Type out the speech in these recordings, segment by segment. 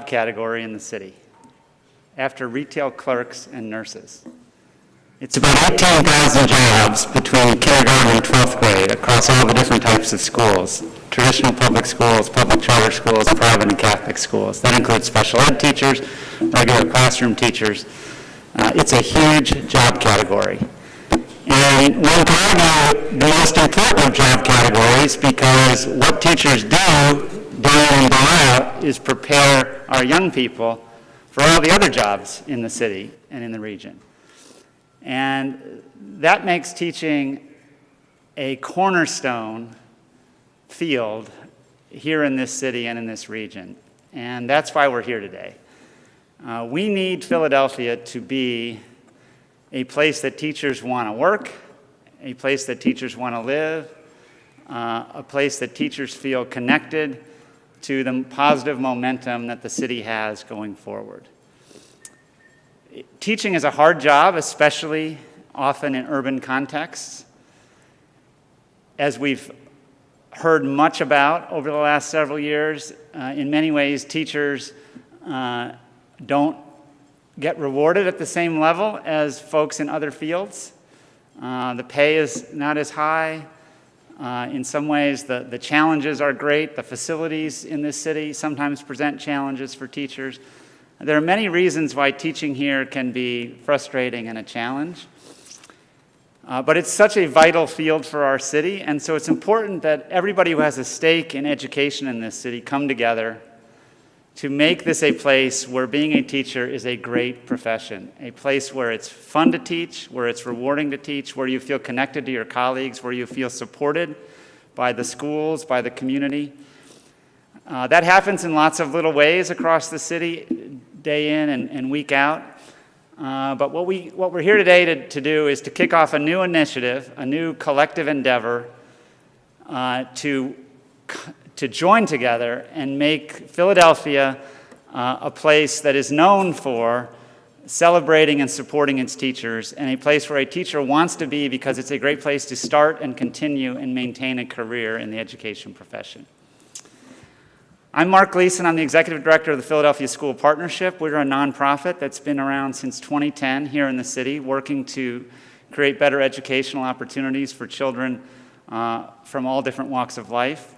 category in the city, after retail clerks and nurses. It's about 18,000 jobs between kindergarten and 12th grade across all the different types of schools: traditional public schools, public charter schools, private and Catholic schools. That includes special ed teachers, regular classroom teachers. It's a huge job category. And one can argue the most important of job categories, because what teachers do day in and day out is prepare our young people for all the other jobs in the city and in the region. And that makes teaching a cornerstone field here in this city and in this region. And that's why we're here today. We need Philadelphia to be a place that teachers want to work, a place that teachers want to live, a place that teachers feel connected to the positive momentum that the city has going forward. Teaching is a hard job, especially often in urban contexts. As we've heard much about over the last several years, in many ways teachers don't get rewarded at the same level as folks in other fields. The pay is not as high. In some ways, the challenges are great. The facilities in this city sometimes present challenges for teachers. There are many reasons why teaching here can be frustrating and a challenge. But it's such a vital field for our city, and so it's important that everybody who has a stake in education in this city come together to make this a place where being a teacher is a great profession, a place where it's fun to teach, where it's rewarding to teach, where you feel connected to your colleagues, where you feel supported by the schools, by the community. That happens in lots of little ways across the city, day in and week out. But what we're here today to do is to kick off a new initiative, a new collective endeavor to join together and make Philadelphia a place that is known for celebrating and supporting its teachers, and a place where a teacher wants to be because it's a great place to start and continue and maintain a career in the education profession. I'm Mark Gleason. I'm the Executive Director of the Philadelphia School Partnership. We're a nonprofit that's been around since 2010 here in the city, working to create better educational opportunities for children from all different walks of life.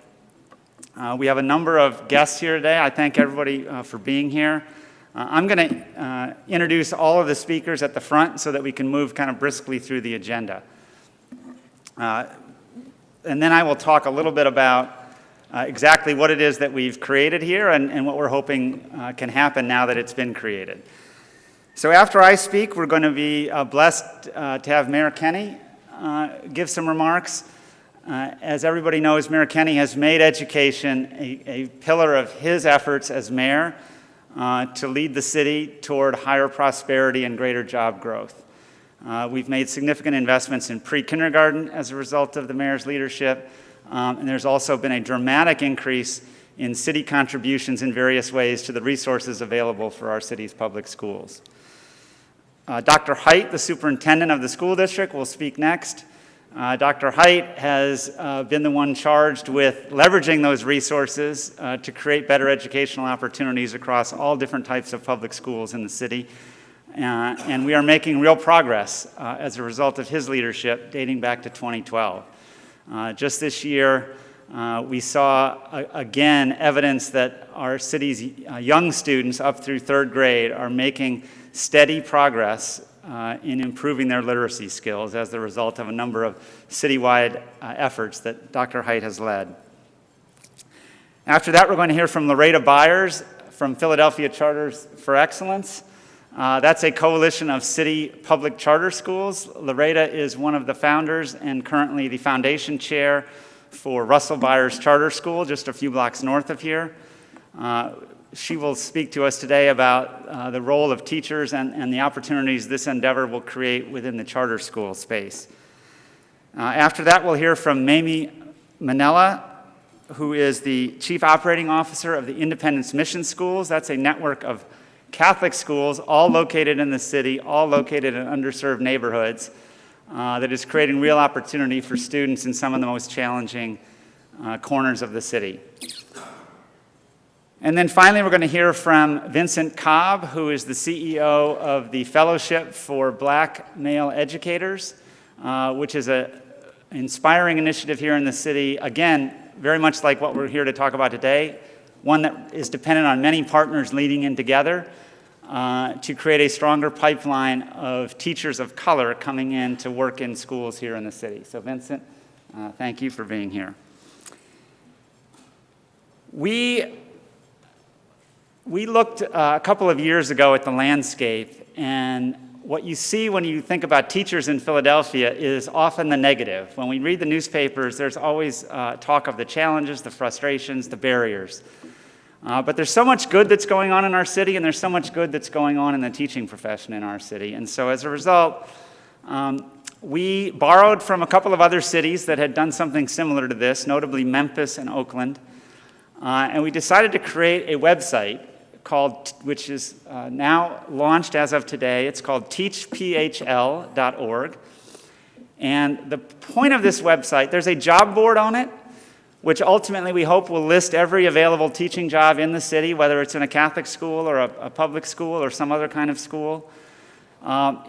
We have a number of guests here today. I thank everybody for being here. I'm going to introduce all of the speakers at the front so that we can move kind of briskly through the agenda. And then I will talk a little bit about exactly what it is that we've created here and what we're hoping can happen now that it's been created. So after I speak, we're going to be blessed to have Mayor Kenney give some remarks. As everybody knows, Mayor Kenney has made education a pillar of his efforts as mayor to lead the city toward higher prosperity and greater job growth. We've made significant investments in pre-kindergarten as a result of the mayor's leadership. And there's also been a dramatic increase in city contributions in various ways to the resources available for our city's public schools. Dr. Hite, the superintendent of the school district, will speak next. Dr. Hite has been the one charged with leveraging those resources to create better educational opportunities across all different types of public schools in the city. And we are making real progress as a result of his leadership dating back to 2012. Just this year, we saw, again, evidence that our city's young students up through third grade are making steady progress in improving their literacy skills as the result of a number of citywide efforts that Dr. Hite has led. After that, we're going to hear from Loretta Byers from Philadelphia Charters for Excellence. That's a coalition of city public charter schools. Loretta is one of the founders and currently the foundation chair for Russell Byers Charter School, just a few blocks north of here. She will speak to us today about the role of teachers and the opportunities this endeavor will create within the charter school space. After that, we'll hear from Mamie Manella, who is the Chief Operating Officer of the Independence Mission Schools. That's a network of Catholic schools, all located in the city, all located in underserved neighborhoods, that is creating real opportunity for students in some of the most challenging corners of the city. And then finally, we're going to hear from Vincent Cobb, who is the CEO of the Fellowship for Black Male Educators, which is an inspiring initiative here in the city. Again, very much like what we're here to talk about today, one that is dependent on many partners leading in together to create a stronger pipeline of teachers of color coming in to work in schools here in the city. So Vincent, thank you for being here. We looked a couple of years ago at the landscape, and what you see when you think about teachers in Philadelphia is often the negative. When we read the newspapers, there's always talk of the challenges, the frustrations, the barriers. But there's so much good that's going on in our city, and there's so much good that's going on in the teaching profession in our city. And so as a result, we borrowed from a couple of other cities that had done something similar to this, notably Memphis and Oakland. And we decided to create a website which is now launched as of today. It's called teachphl.org. And the point of this website, there's a job board on it, which ultimately we hope will list every available teaching job in the city, whether it's in a Catholic school or a public school or some other kind of school.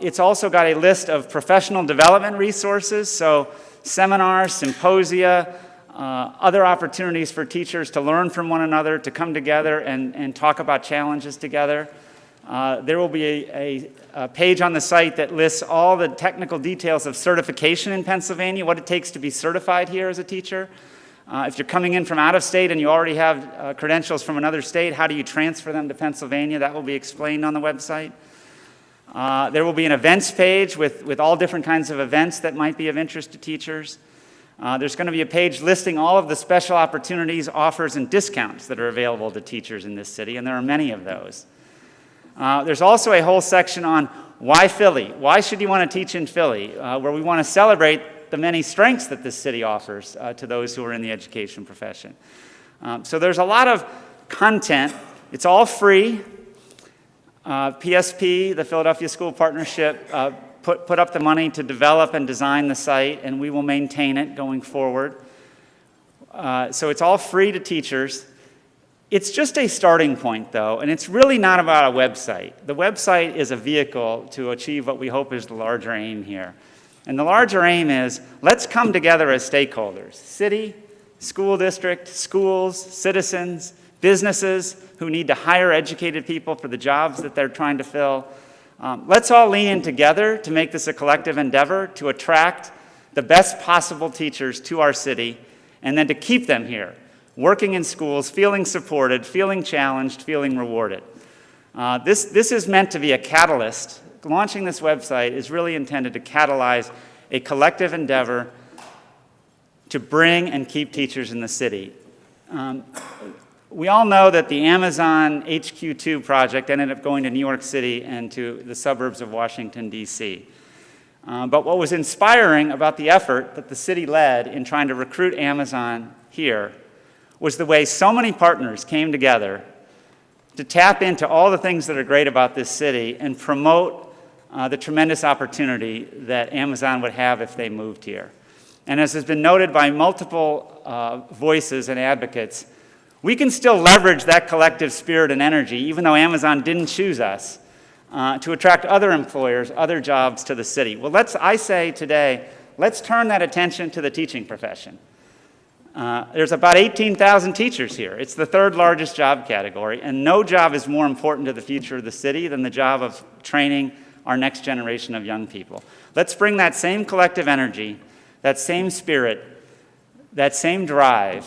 It's also got a list of professional development resources, so seminars, symposia, other opportunities for teachers to learn from one another, to come together and talk about challenges together. There will be a page on the site that lists all the technical details of certification in Pennsylvania, what it takes to be certified here as a teacher. If you're coming in from out of state and you already have credentials from another state, how do you transfer them to Pennsylvania? That will be explained on the website. There will be an events page with all different kinds of events that might be of interest to teachers. There's going to be a page listing all of the special opportunities, offers, and discounts that are available to teachers in this city, and there are many of those. There's also a whole section on why Philly? Why should you want to teach in Philly? Where we want to celebrate the many strengths that this city offers to those who are in the education profession. So there's a lot of content. It's all free. PSP, the Philadelphia School Partnership, put up the money to develop and design the site, and we will maintain it going forward. So it's all free to teachers. It's just a starting point, though, and it's really not about a website. The website is a vehicle to achieve what we hope is the larger aim here. And the larger aim is, let's come together as stakeholders: city, school district, schools, citizens, businesses who need to hire educated people for the jobs that they're trying to fill. Let's all lean in together to make this a collective endeavor to attract the best possible teachers to our city, and then to keep them here, working in schools, feeling supported, feeling challenged, feeling rewarded. This is meant to be a catalyst. Launching this website is really intended to catalyze a collective endeavor to bring and keep teachers in the city. We all know that the Amazon HQ2 project ended up going to New York City and to the suburbs of Washington, D.C. But what was inspiring about the effort that the city led in trying to recruit Amazon here was the way so many partners came together to tap into all the things that are great about this city and promote the tremendous opportunity that Amazon would have if they moved here. And as has been noted by multiple voices and advocates, we can still leverage that collective spirit and energy, even though Amazon didn't choose us, to attract other employers, other jobs to the city. Well, I say today, let's turn that attention to the teaching profession. There's about 18,000 teachers here. It's the third largest job category, and no job is more important to the future of the city than the job of training our next generation of young people. Let's bring that same collective energy, that same spirit, that same drive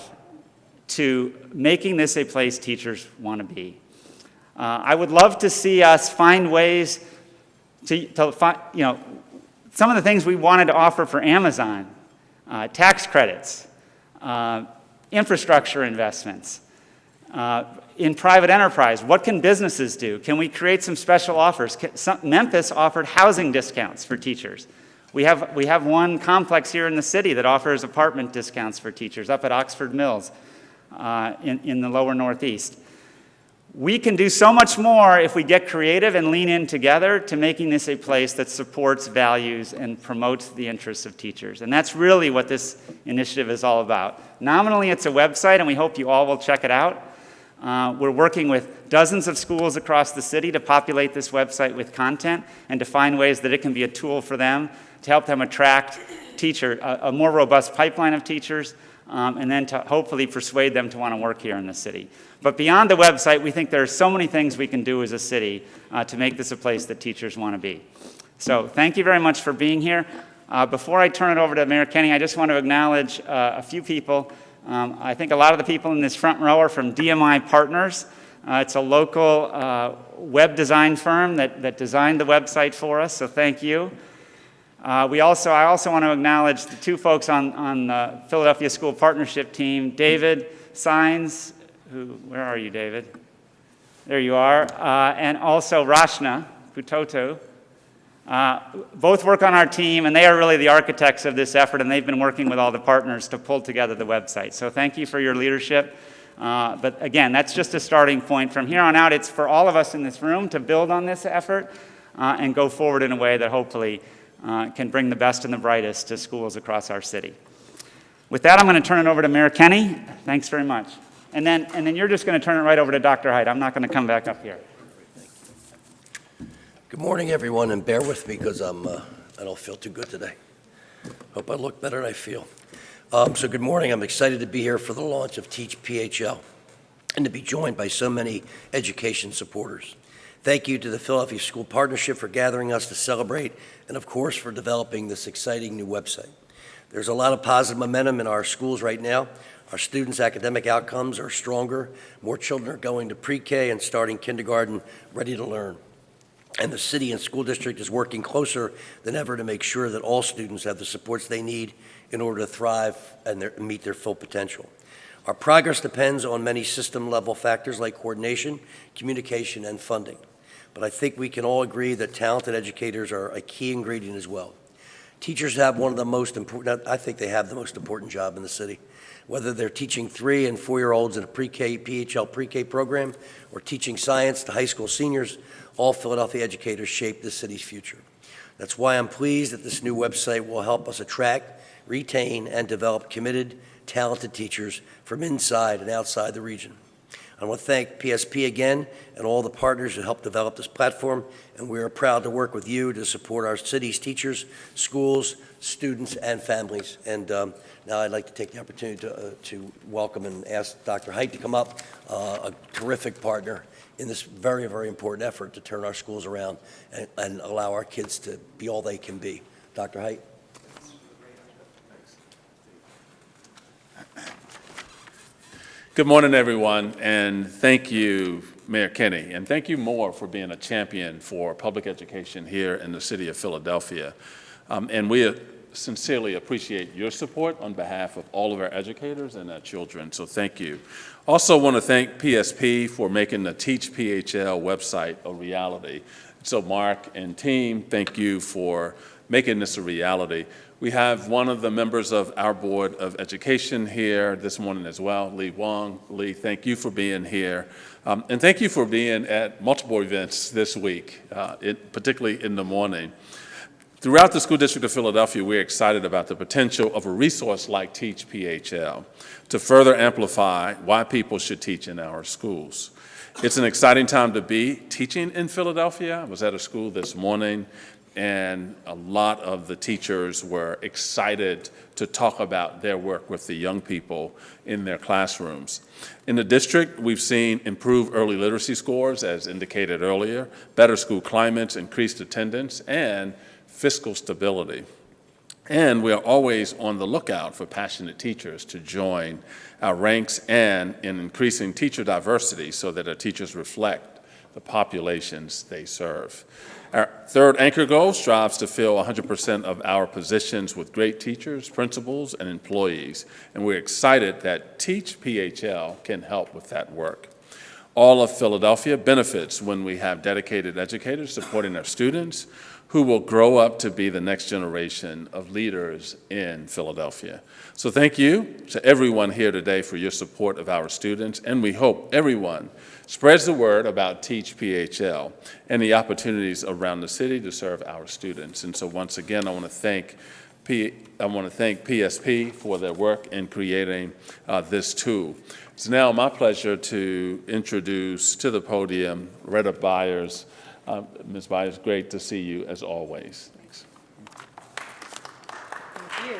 to making this a place teachers want to be. I would love to see us find ways to find, some of the things we wanted to offer for Amazon, tax credits, infrastructure investments, in private enterprise. What can businesses do? Can we create some special offers? Memphis offered housing discounts for teachers. We have one complex here in the city that offers apartment discounts for teachers up at Oxford Mills in the lower northeast. We can do so much more if we get creative and lean in together to making this a place that supports values and promotes the interests of teachers. And that's really what this initiative is all about. Nominally, it's a website, and we hope you all will check it out. We're working with dozens of schools across the city to populate this website with content and to find ways that it can be a tool for them to help them attract a more robust pipeline of teachers, and then to hopefully persuade them to want to work here in the city. But beyond the website, we think there are so many things we can do as a city to make this a place that teachers want to be. So thank you very much for being here. Before I turn it over to Mayor Kenny, I just want to acknowledge a few people. I think a lot of the people in this front row are from DMI Partners. It's a local web design firm that designed the website for us, so thank you. I also want to acknowledge the two folks on the Philadelphia School Partnership team, David Sines, where are you, David? There you are, and also Rashna Putoto. Both work on our team, and they are really the architects of this effort, and they've been working with all the partners to pull together the website. So thank you for your leadership. But again, that's just a starting point. From here on out, it's for all of us in this room to build on this effort and go forward in a way that hopefully can bring the best and the brightest to schools across our city. With that, I'm going to turn it over to Mayor Kenny. Thanks very much. And then you're just going to turn it right over to Dr. Height. I'm not going to come back up here. Good morning, everyone, and bear with me because I don't feel too good today. Hope I look better than I feel. So good morning. I'm excited to be here for the launch of Teach PHL and to be joined by so many education supporters. Thank you to the Philadelphia School Partnership for gathering us to celebrate and, of course, for developing this exciting new website. There's a lot of positive momentum in our schools right now. Our students' academic outcomes are stronger. More children are going to pre-K and starting kindergarten ready to learn. And the city and school district is working closer than ever to make sure that all students have the supports they need in order to thrive and meet their full potential. Our progress depends on many system-level factors like coordination, communication, and funding. But I think we can all agree that talented educators are a key ingredient as well. Teachers have one of the most important, I think they have the most important job in the city. Whether they're teaching 3- and 4-year-olds in a pre-K, PHL pre-K program, or teaching science to high school seniors, all Philadelphia educators shape the city's future. That's why I'm pleased that this new website will help us attract, retain, and develop committed, talented teachers from inside and outside the region. I want to thank PSP again and all the partners who helped develop this platform, and we are proud to work with you to support our city's teachers, schools, students, and families. And now I'd like to take the opportunity to welcome and ask Dr. Height to come up, a terrific partner in this very, very important effort to turn our schools around and allow our kids to be all they can be. Dr. Height. Good morning, everyone, and thank you, Mayor Kenny, and thank you more for being a champion for public education here in the city of Philadelphia. And we sincerely appreciate your support on behalf of all of our educators and our children, so thank you. Also want to thank PSP for making the Teach PHL website a reality. So Mark and team, thank you for making this a reality. We have one of the members of our Board of Education here this morning as well, Lee Wong. Lee, thank you for being here. And thank you for being at multiple events this week, particularly in the morning. Throughout the School District of Philadelphia, we're excited about the potential of a resource like Teach PHL to further amplify why people should teach in our schools. It's an exciting time to be teaching in Philadelphia. I was at a school this morning, and a lot of the teachers were excited to talk about their work with the young people in their classrooms. In the district, we've seen improved early literacy scores, as indicated earlier, better school climates, increased attendance, and fiscal stability. And we are always on the lookout for passionate teachers to join our ranks and in increasing teacher diversity so that our teachers reflect the populations they serve. Our third anchor goal strives to fill 100% of our positions with great teachers, principals, and employees, and we're excited that Teach PHL can help with that work. All of Philadelphia benefits when we have dedicated educators supporting our students who will grow up to be the next generation of leaders in Philadelphia. So thank you to everyone here today for your support of our students, and we hope everyone spreads the word about Teach PHL and the opportunities around the city to serve our students. And so once again, I want to thank I want to thank PSP for their work in creating this tool. It's now my pleasure to introduce to the podium Retta Byers. Ms. Byers, great to see you as always. Thanks. Thank you.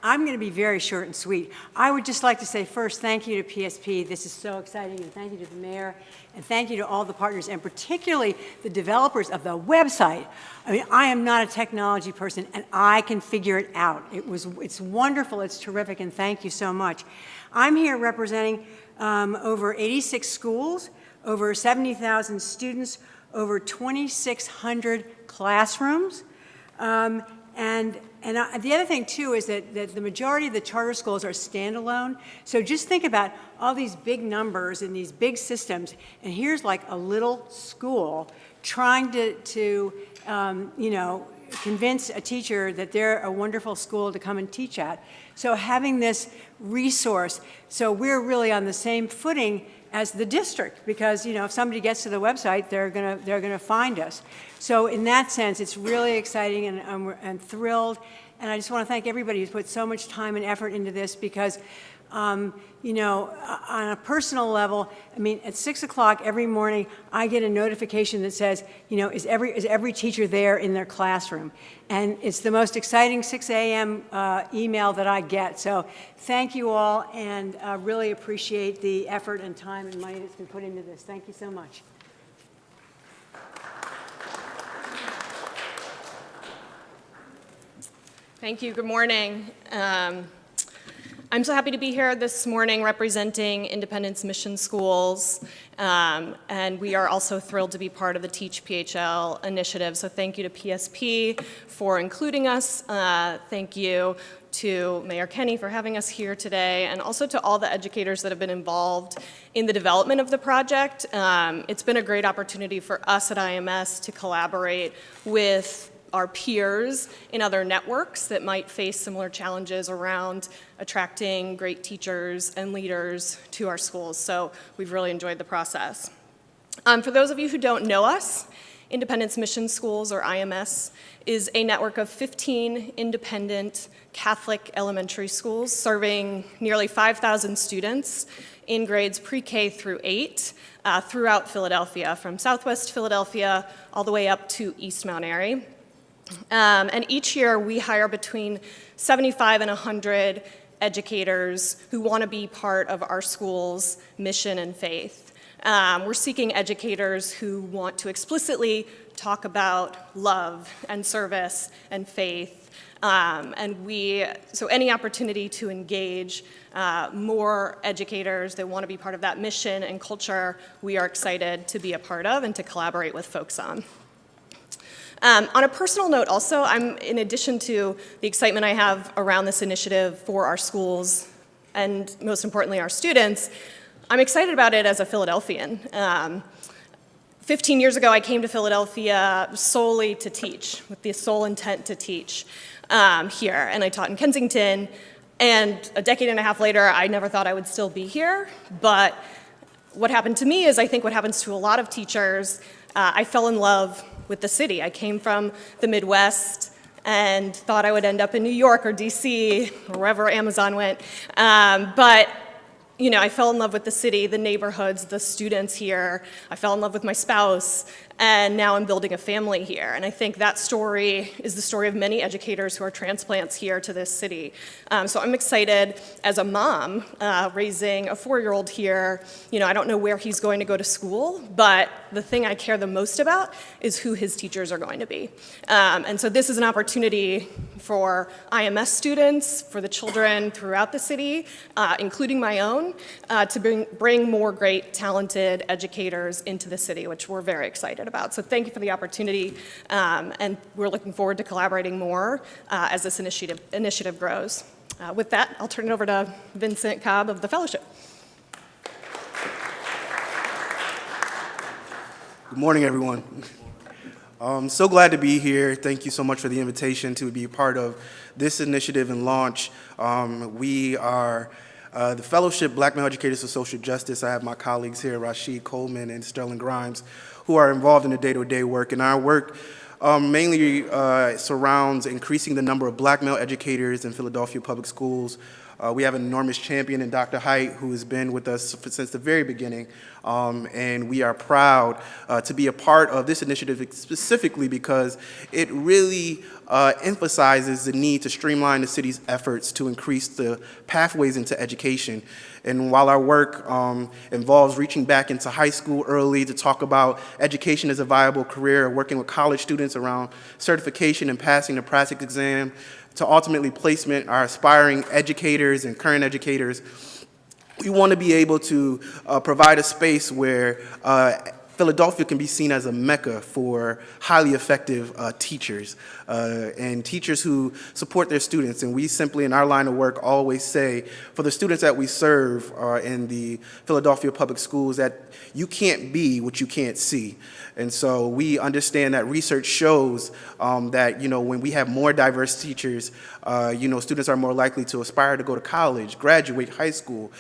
I'm going to be very short and sweet. I would just like to say first, thank you to PSP. This is so exciting, and thank you to the mayor, and thank you to all the partners, and particularly the developers of the website. I mean, I am not a technology person, and I can figure it out. It's wonderful, it's terrific, and thank you so much. I'm here representing over 86 schools, over 70,000 students, over 2,600 classrooms. The other thing, too, is that the majority of the charter schools are standalone. So just think about all these big numbers and these big systems, and here's like a little school trying to convince a teacher that they're a wonderful school to come and teach at. So having this resource, so we're really on the same footing as the district, because if somebody gets to the website, they're gonna find us. So in that sense, it's really exciting, and I'm thrilled. And I just want to thank everybody who's put so much time and effort into this, because on a personal level, I mean, at 6 o'clock every morning, I get a notification that says, is every teacher there in their classroom? And it's the most exciting 6 a.m. Email that I get. So thank you all, and really appreciate the effort and time and money that's been put into this. Thank you so much. Thank you. Good morning. I'm so happy to be here this morning representing Independence Mission Schools, and we are also thrilled to be part of the Teach PHL initiative. So thank you to PSP for including us. Thank you to Mayor Kenney for having us here today, and also to all the educators that have been involved in the development of the project. It's been a great opportunity for us at IMS to collaborate with our peers in other networks that might face similar challenges around attracting great teachers and leaders to our schools. So we've really enjoyed the process. For those of you who don't know us, Independence Mission Schools, or IMS, is a network of 15 independent Catholic elementary schools serving nearly 5,000 students in grades pre-K through 8 throughout Philadelphia, from Southwest Philadelphia all the way up to East Mount Airy. And each year we hire between 75 and 100 educators who want to be part of our school's mission and faith. We're seeking educators who want to explicitly talk about love and service and faith. So any opportunity to engage more educators that want to be part of that mission and culture, we are excited to be a part of and to collaborate with folks on. On a personal note also, in addition to the excitement I have around this initiative for our schools and most importantly our students, I'm excited about it as a Philadelphian. 15 years ago I came to Philadelphia solely to teach, with the sole intent to teach here, and I taught in Kensington, and a decade and a half later I never thought I would still be here, but what happened to me is I think what happens to a lot of teachers, I fell in love with the city. I came from the Midwest and thought I would end up in New York or DC or wherever Amazon went. But I fell in love with the city, the neighborhoods, the students here. I fell in love with my spouse, and now I'm building a family here. And I think that story is the story of many educators who are transplants here to this city. So I'm excited as a mom raising a 4-year-old here. I don't know where he's going to go to school, but the thing I care the most about is who his teachers are going to be. And so this is an opportunity for IMS students, for the children throughout the city, including my own, to bring more great, talented educators into the city, which we're very excited about. So thank you for the opportunity, and we're looking forward to collaborating more as this initiative grows. With that, I'll turn it over to Vincent Cobb of the Fellowship. Good morning, everyone. I'm so glad to be here. Thank you so much for the invitation to be a part of this initiative and launch. We are the Fellowship Black Male Educators for Social Justice. I have my colleagues here, Rashid Coleman and Sterling Grimes, who are involved in the day-to-day work. And our work mainly surrounds increasing the number of black male educators in Philadelphia public schools. We have an enormous champion in Dr. Height, who has been with us since the very beginning, and we are proud to be a part of this initiative specifically because it really emphasizes the need to streamline the city's efforts to increase the pathways into education. And while our work involves reaching back into high school early to talk about education as a viable career, working with college students around certification and passing the practice exam, to ultimately placement our aspiring educators and current educators, we want to be able to provide a space where Philadelphia can be seen as a mecca for highly effective teachers and teachers who support their students. And we simply, in our line of work, always say, for the students that we serve in the Philadelphia public schools, that you can't be what you can't see. And so we understand that research shows that, when we have more diverse teachers, students are more likely to aspire to go to college, graduate high school,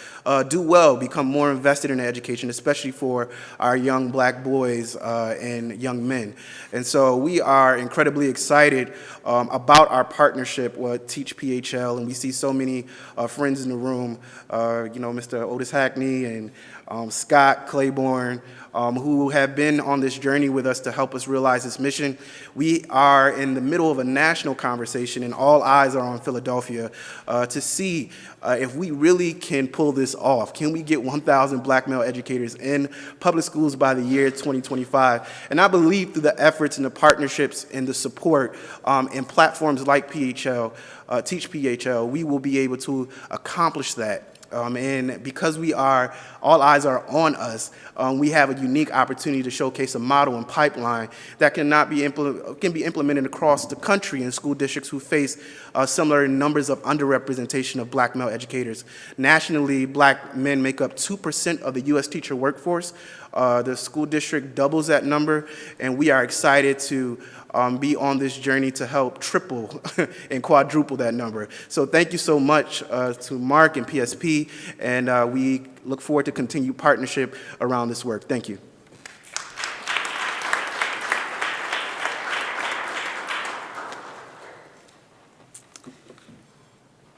do well, become more invested in education, especially for our young black boys and young men. And so we are incredibly excited about our partnership with Teach PHL, and we see so many friends in the room, Mr. Otis Hackney and Scott Claiborne, who have been on this journey with us to help us realize this mission. We are in the middle of a national conversation, and all eyes are on Philadelphia to see if we really can pull this off. Can we get 1,000 black male educators in public schools by the year 2025? And I believe through the efforts and the partnerships and the support and platforms like PHL, Teach PHL, we will be able to accomplish that. And because all eyes are on us, we have a unique opportunity to showcase a model and pipeline that can be implemented across the country in school districts who face similar numbers of underrepresentation of black male educators. Nationally, black men make up 2% of the U.S. teacher workforce. The school district doubles that number, and we are excited to be on this journey to help triple and quadruple that number. So thank you so much to Mark and PSP, and we look forward to continued partnership around this work. Thank you.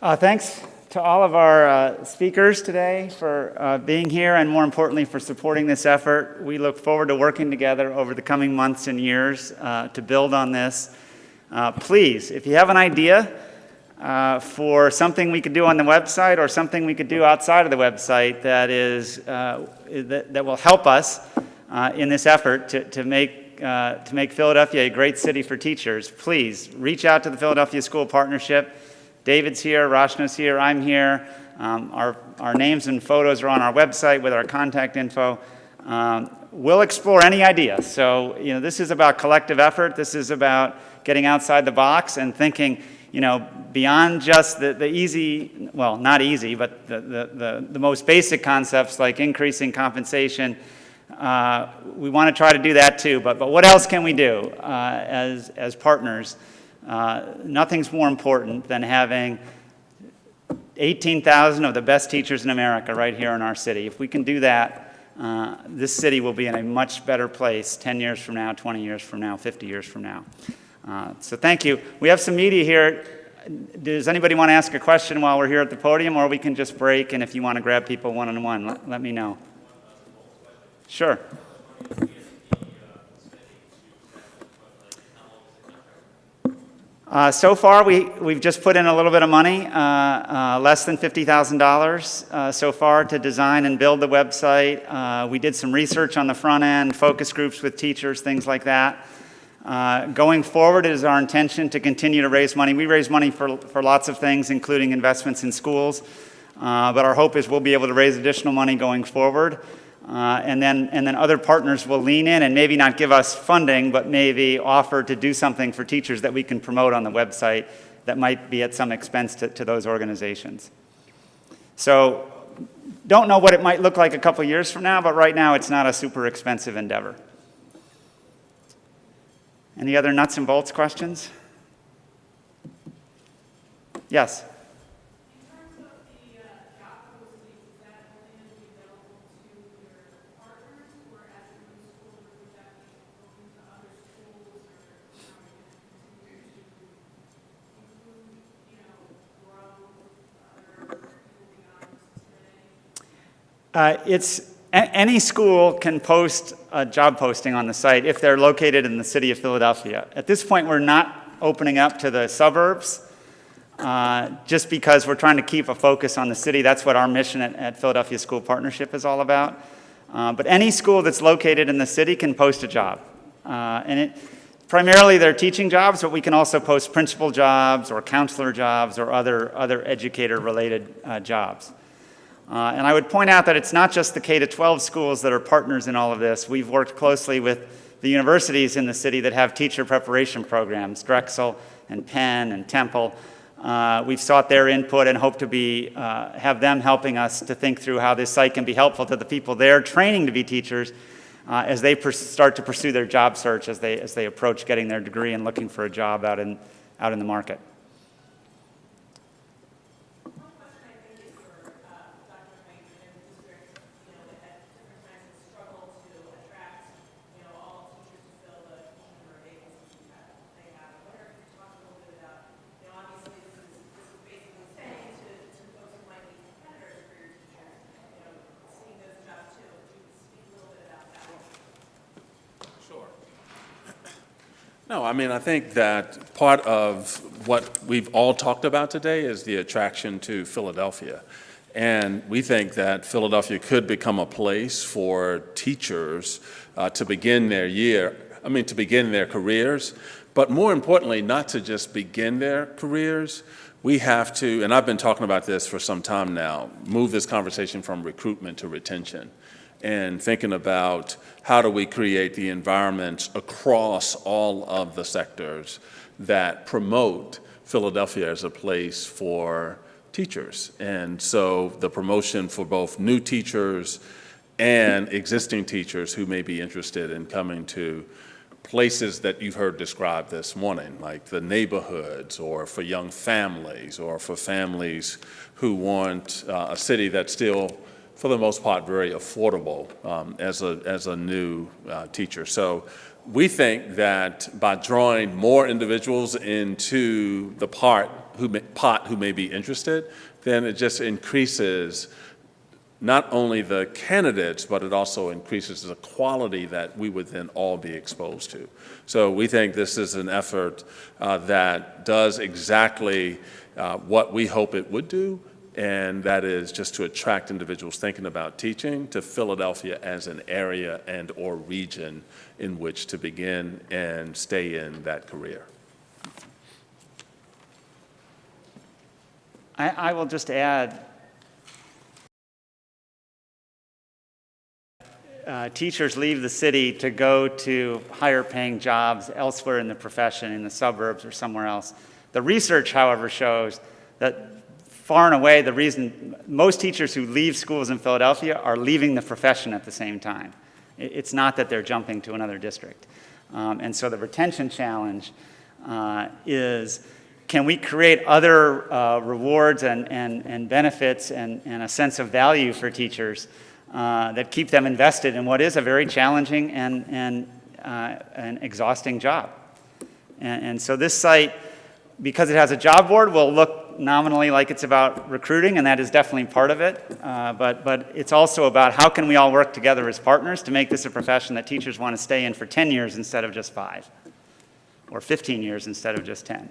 Thanks to all of our speakers today for being here and, more importantly, for supporting this effort. We look forward to working together over the coming months and years to build on this. Please, if you have an idea for something we could do on the website or something we could do outside of the website that will help us in this effort to make Philadelphia a great city for teachers, please reach out to the Philadelphia School Partnership. David's here, Rachna's here, I'm here. Our names and photos are on our website with our contact info. We'll explore any idea. So, this is about collective effort. This is about getting outside the box and thinking, beyond just the easy, well, not easy, but the most basic concepts like increasing compensation. We want to try to do that too, but what else can we do as partners? Nothing's more important than having 18,000 of the best teachers in America right here in our city. If we can do that, this city will be in a much better place 10 years from now, 20 years from now, 50 years from now. So thank you. We have some media here. Does anybody want to ask a question while we're here at the podium, or we can just break, and if you want to grab people one-on-one, let me know. Sure. So far, we've just put in a little bit of money, less than $50,000 so far to design and build the website. We did some research on the front end, focus groups with teachers, things like that. Going forward, it is our intention to continue to raise money. We raise money for lots of things, including investments in schools, but our hope is we'll be able to raise additional money going forward. And then other partners will lean in and maybe not give us funding, but maybe offer to do something for teachers that we can promote on the website that might be at some expense to those organizations. So don't know what it might look like a couple years from now, but right now it's not a super expensive endeavor. Any other nuts and bolts questions? Yes? Any school can post a job posting on the site if they're located in the city of Philadelphia. At this point, we're not opening up to the suburbs, just because we're trying to keep a focus on the city. That's what our mission at Philadelphia School Partnership is all about. But any school that's located in the city can post a job. Primarily they're teaching jobs, but we can also post principal jobs or counselor jobs or other educator-related jobs. And I would point out that it's not just the K-12 schools that are partners in all of this. We've worked closely with the universities in the city that have teacher preparation programs, Drexel and Penn and Temple. We've sought their input and hope to have them helping us to think through how this site can be helpful to the people they're training to be teachers as they start to pursue their job search, as they approach getting their degree and looking for a job out in the market. No, I mean, I think that part of what we've all talked about today is the attraction to Philadelphia. And we think that Philadelphia could become a place for teachers to begin their careers, but more importantly, not to just begin their careers. We have to, and I've been talking about this for some time now, move this conversation from recruitment to retention, and thinking about how do we create the environments across all of the sectors that promote Philadelphia as a place for teachers. And so the promotion for both new teachers and existing teachers who may be interested in coming to places that you've heard described this morning, like the neighborhoods, or for young families, or for families who want a city that's still, for the most part, very affordable as a new teacher. So we think that by drawing more individuals into the pot who may be interested, then it just increases not only the candidates, but it also increases the quality that we would then all be exposed to. So we think this is an effort that does exactly what we hope it would do, and that is just to attract individuals thinking about teaching to Philadelphia as an area and or region in which to begin and stay in that career. I will just add, teachers leave the city to go to higher paying jobs elsewhere in the profession, in the suburbs or somewhere else. The research, however, shows that far and away the reason most teachers who leave schools in Philadelphia are leaving the profession at the same time. It's not that they're jumping to another district. And so the retention challenge is, can we create other rewards and benefits and a sense of value for teachers that keep them invested in what is a very challenging and exhausting job. And so this site, because it has a job board, will look nominally like it's about recruiting, and that is definitely part of it. But it's also about how can we all work together as partners to make this a profession that teachers want to stay in for 10 years instead of just 5, or 15 years instead of just 10.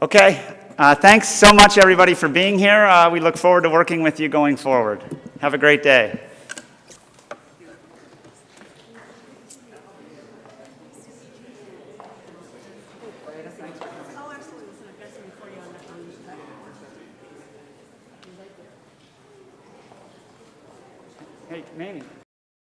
Okay. Thanks so much, everybody, for being here. We look forward to working with you going forward. Have a great day. Hey, Mamie.